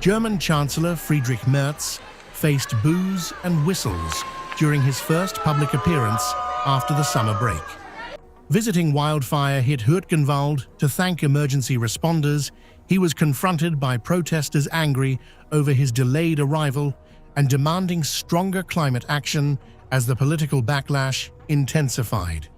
German Chancellor Friedrich Merz faced boos and whistles during his first public appearance after the summer break. Visiting wildfire-hit Hürtgenwald to thank emergency responders, he was confronted by protesters angry over his delayed arrival and demanding stronger climate action as the political backlash intensified.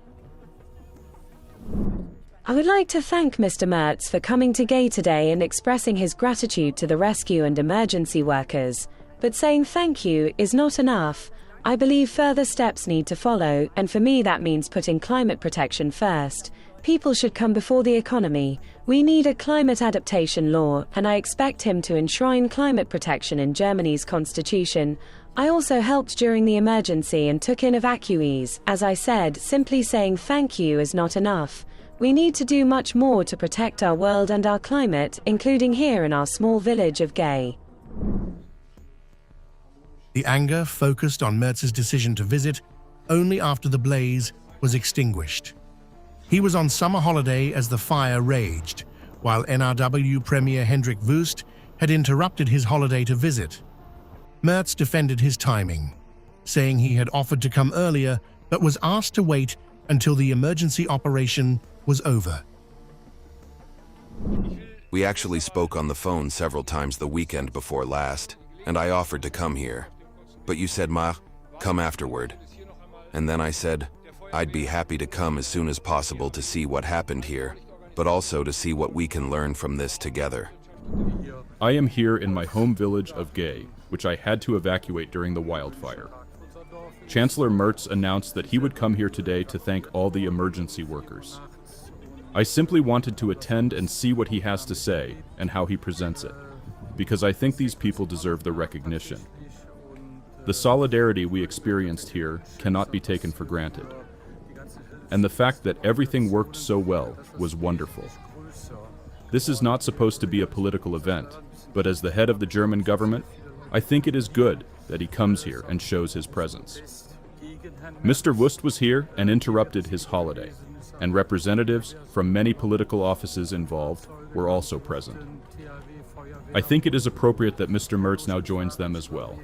I would like to thank Mr. Merz for coming to Gay today and expressing his gratitude to the rescue and emergency workers. But saying thank you is not enough. I believe further steps need to follow, and for me that means putting climate protection first. People should come before the economy. We need a climate adaptation law, and I expect him to enshrine climate protection in Germany's constitution. I also helped during the emergency and took in evacuees. As I said, simply saying thank you is not enough. We need to do much more to protect our world and our climate, including here in our small village of Gay. The anger focused on Merz's decision to visit only after the blaze was extinguished. He was on summer holiday as the fire raged, while NRW Premier Hendrik Wüst had interrupted his holiday to visit. Merz defended his timing, saying he had offered to come earlier but was asked to wait until the emergency operation was over. We actually spoke on the phone several times the weekend before last, and I offered to come here. But you said, "Ma, come afterward." And then I said, I'd be happy to come as soon as possible to see what happened here, but also to see what we can learn from this together. I am here in my home village of Gay, which I had to evacuate during the wildfire. Chancellor Merz announced that he would come here today to thank all the emergency workers. I simply wanted to attend and see what he has to say and how he presents it, because I think these people deserve the recognition. The solidarity we experienced here cannot be taken for granted. And the fact that everything worked so well was wonderful. This is not supposed to be a political event, but as the head of the German government, I think it is good that he comes here and shows his presence. Mr. Wüst was here and interrupted his holiday, and representatives from many political offices involved were also present. I think it is appropriate that Mr. Merz now joins them as well.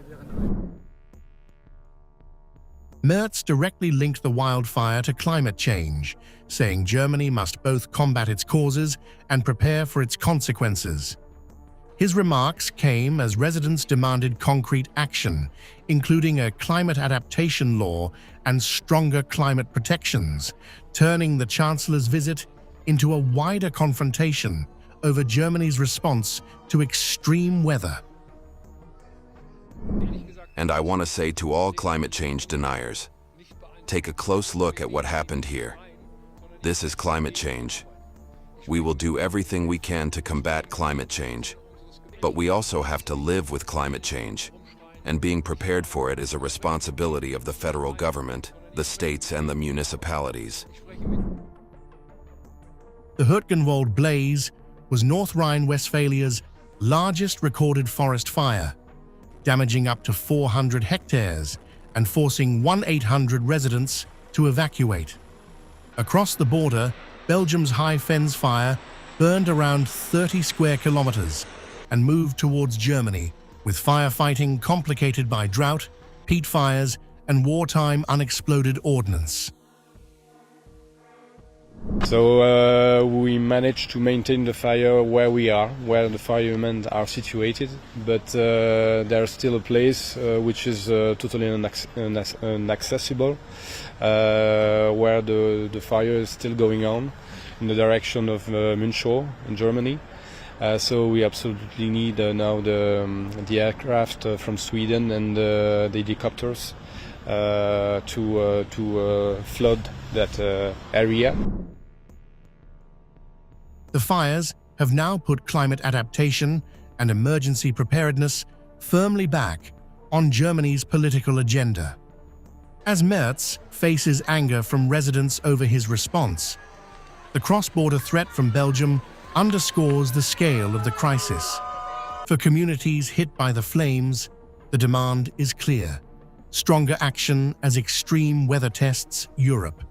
Merz directly linked the wildfire to climate change, saying Germany must both combat its causes and prepare for its consequences. His remarks came as residents demanded concrete action, including a climate adaptation law and stronger climate protections, turning the Chancellor's visit into a wider confrontation over Germany's response to extreme weather. And I want to say to all climate change deniers, take a close look at what happened here. This is climate change. We will do everything we can to combat climate change, but we also have to live with climate change, and being prepared for it is a responsibility of the federal government, the states, and the municipalities. The Hürtgenwald blaze was North Rhine-Westphalia's largest recorded forest fire, damaging up to 400 hectares and forcing 1-800 residents to evacuate. Across the border, Belgium's High Fens fire burned around 30 square kilometers and moved towards Germany, with firefighting complicated by drought, peat fires, and wartime unexploded ordnance. So we managed to maintain the fire where we are, where the firemen are situated, but there's still a place which is totally inaccessible, where the fire is still going on in the direction of München in Germany. So we absolutely need now the aircraft from Sweden and the helicopters to flood that area. The fires have now put climate adaptation and emergency preparedness firmly back on Germany's political agenda. As Merz faces anger from residents over his response, the cross-border threat from Belgium underscores the scale of the crisis. For communities hit by the flames, the demand is clear: stronger action as extreme weather tests Europe.